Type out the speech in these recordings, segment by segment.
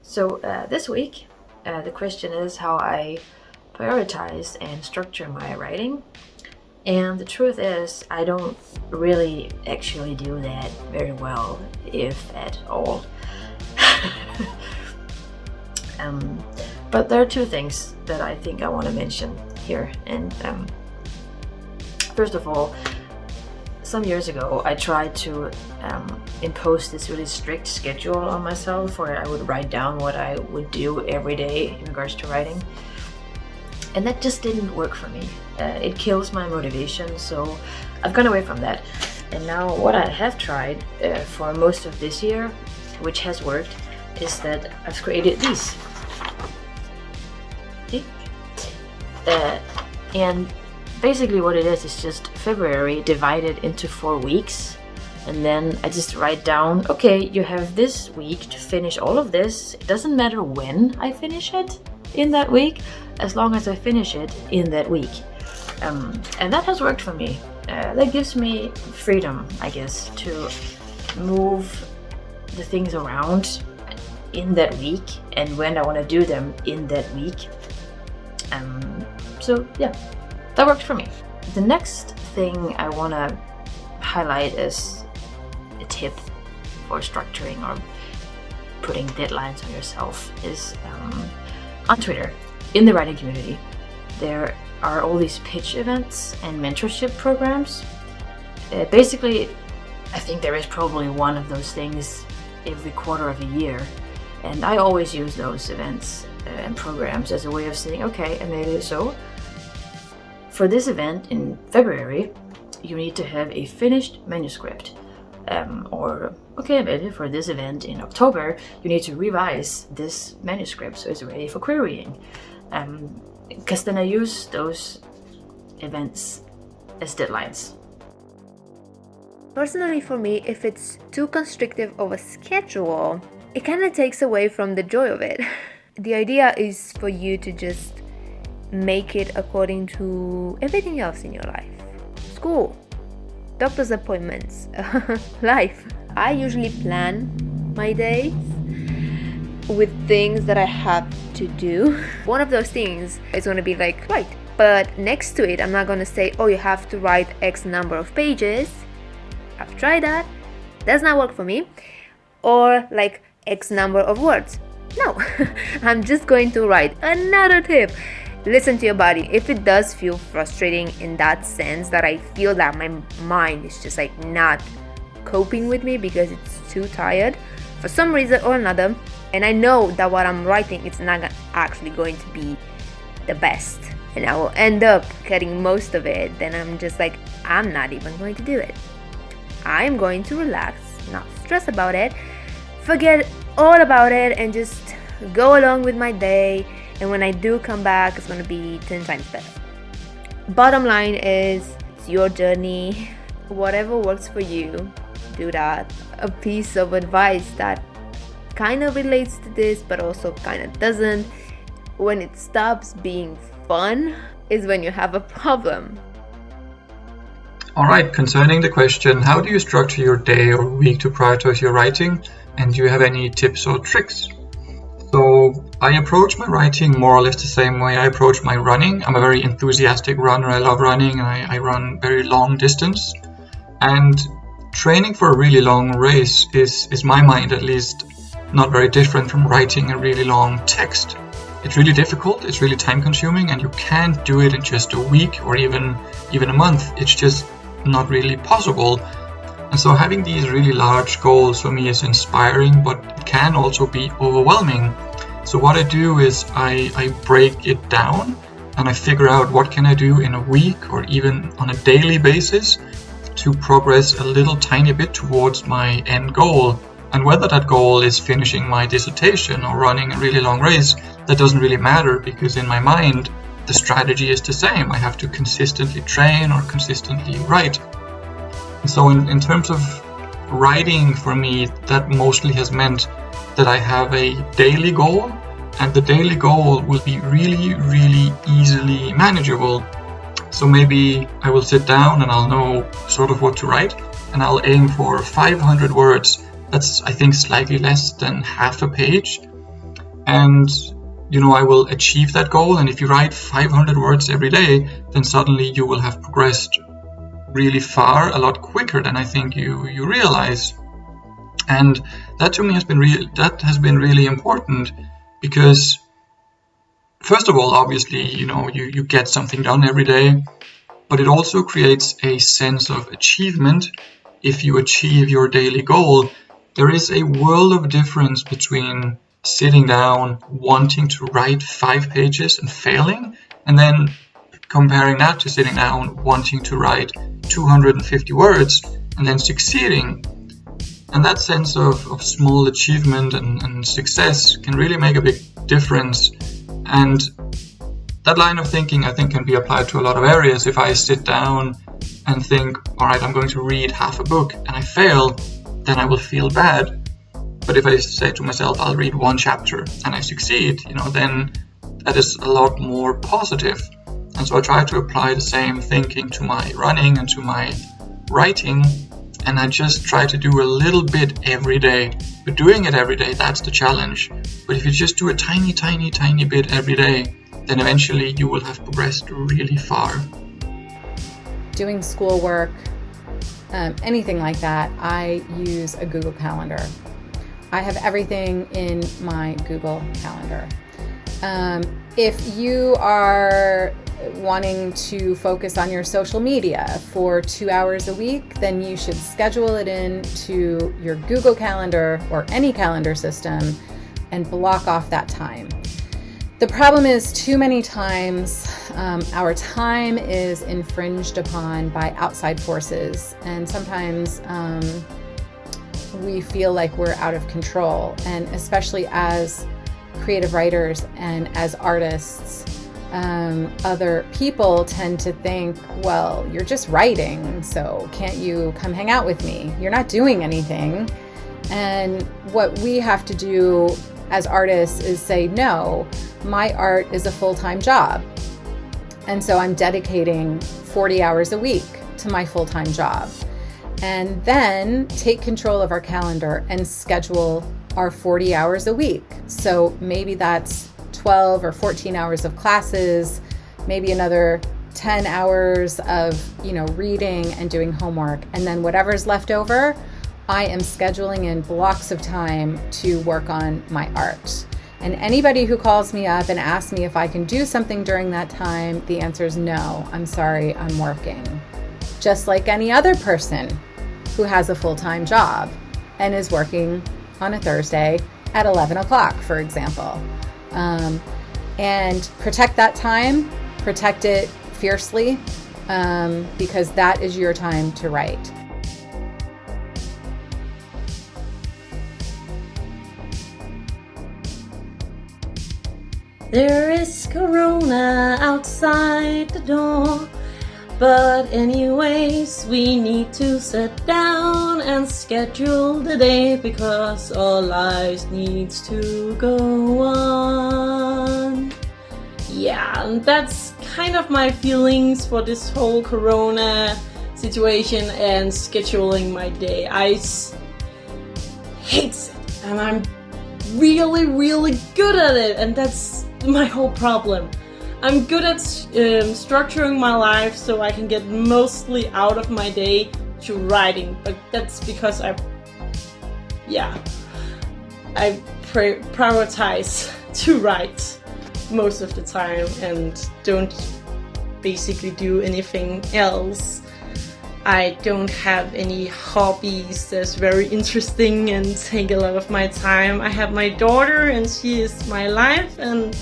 So this week, the question is how I prioritize and structure my writing. And the truth is, I don't really actually do that very well, if at all. But there are two things that I think I want to mention here. And first of all, some years ago, I tried to impose this really strict schedule on myself where I would write down what I would do every day in regards to writing. And that just didn't work for me. It kills my motivation, so I've gone away from that. And now what I have tried for most of this year, which has worked, is that I've created these. See? And basically what it is just February divided into 4 weeks. And then I just write down, okay, you have this week to finish all of this. It doesn't matter when I finish it in that week, as long as I finish it in that week. And that has worked for me. That gives me freedom, I guess, to move the things around in that week and when I want to do them in that week. So yeah, that works for me. The next thing I want to highlight as a tip for structuring or putting deadlines on yourself is on Twitter, in the writing community, there are all these pitch events and mentorship programs. Basically, I think there is probably one of those things every quarter of a year. And I always use those events and programs as a way of saying, okay, Amalie, so for this event in February, you need to have a finished manuscript. Or, okay, Amalie, for this event in October, you need to revise this manuscript so it's ready for querying. Because then I use those events as deadlines. Personally, for me, if it's too constrictive of a schedule, it kind of takes away from the joy of it. The idea is for you to just make it according to everything else in your life. School, doctor's appointments, life. I usually plan my days with things that I have to do. One of those things is going to be like, right, but next to it, I'm not going to say, oh, you have to write X number of pages. I've tried that. Does not work for me. Or like X number of words. No, I'm just going to write. Another tip. Listen to your body. If it does feel frustrating in that sense that I feel that my mind is just like not coping with me because it's too tired for some reason or another, and I know that what I'm writing it's not actually going to be the best and I will end up cutting most of it, then I'm just like, I'm not even going to do it. I'm going to relax, not stress about it, forget all about it and just go along with my day. And when I do come back, it's going to be 10 times better. Bottom line is, it's your journey. Whatever works for you, do that. A piece of advice that kind of relates to this, but also kind of doesn't. When it stops being fun is when you have a problem. Alright, concerning the question, how do you structure your day or week to prioritize your writing? And do you have any tips or tricks? So I approach my writing more or less the same way I approach my running. I'm a very enthusiastic runner. I love running and I run very long distance. And training for a really long race is my mind at least not very different from writing a really long text. It's really difficult, it's really time consuming, and you can't do it in just a week or even a month. It's just not really possible. And so having these really large goals for me is inspiring, but it can also be overwhelming. So what I do is I break it down and I figure out what can I do in a week or even on a daily basis to progress a little tiny bit towards my end goal. And whether that goal is finishing my dissertation or running a really long race, that doesn't really matter, because in my mind, the strategy is the same. I have to consistently train or consistently write. So in terms of writing, for me, that mostly has meant that I have a daily goal, and the daily goal will be really, really easily manageable. So maybe I will sit down and I'll know sort of what to write, and I'll aim for 500 words. That's, I think, slightly less than half a page. and I will achieve that goal. And if you write 500 words every day, then suddenly you will have progressed really far, a lot quicker than I think you realize. And that to me has been really important, because first of all, obviously, you get something done every day, but it also creates a sense of achievement. If you achieve your daily goal, there is a world of difference between sitting down, wanting to write 5 pages and failing, and then comparing that to sitting down, wanting to write 250 words and then succeeding. And that sense of small achievement and success can really make a big difference. And that line of thinking, I think, can be applied to a lot of areas. If I sit down and think, all right, I'm going to read half a book, and I fail, then I will feel bad. But if I say to myself, I'll read 1 chapter and I succeed, then that is a lot more positive. And so I try to apply the same thinking to my running and to my writing, and I just try to do a little bit every day. But doing it every day, that's the challenge. But if you just do a tiny, tiny, tiny bit every day, then eventually you will have progressed really far. Doing schoolwork, anything like that, I use a Google Calendar. I have everything in my Google Calendar. If you are wanting to focus on your social media for 2 hours a week, then you should schedule it into your Google Calendar or any calendar system and block off that time. The problem is, too many times our time is infringed upon by outside forces, and sometimes we feel like we're out of control. And especially as creative writers and as artists, other people tend to think, well, you're just writing, so can't you come hang out with me? You're not doing anything. And what we have to do as artists is say, no, my art is a full-time job. And so I'm dedicating 40 hours a week to my full-time job. And then take control of our calendar and schedule our 40 hours a week. So maybe that's 12 or 14 hours of classes, maybe another 10 hours of, reading and doing homework. And then whatever's left over, I am scheduling in blocks of time to work on my art. And anybody who calls me up and asks me if I can do something during that time, the answer is no, I'm sorry, I'm working. Just like any other person who has a full-time job and is working on a Thursday at 11 o'clock, for example. And protect that time, protect it fiercely, because that is your time to write. There is Corona outside the door, but anyways, we need to sit down and schedule the day because our lives needs to go on. Yeah, and that's kind of my feelings for this whole Corona situation and scheduling my day. I hate it, and I'm really, really good at it, and that's my whole problem. I'm good at structuring my life so I can get mostly out of my day to writing, but that's because I prioritize to write most of the time and don't basically do anything else. I don't have any hobbies that's very interesting and take a lot of my time. I have my daughter and she is my life, and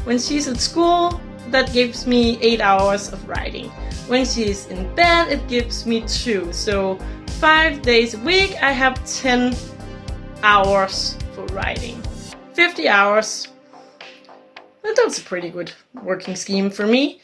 when she's at school, that gives me 8 hours of writing. When she's in bed, it gives me 2. So 5 days a week, I have 10 hours for writing. 50 hours. That's a pretty good working scheme for me.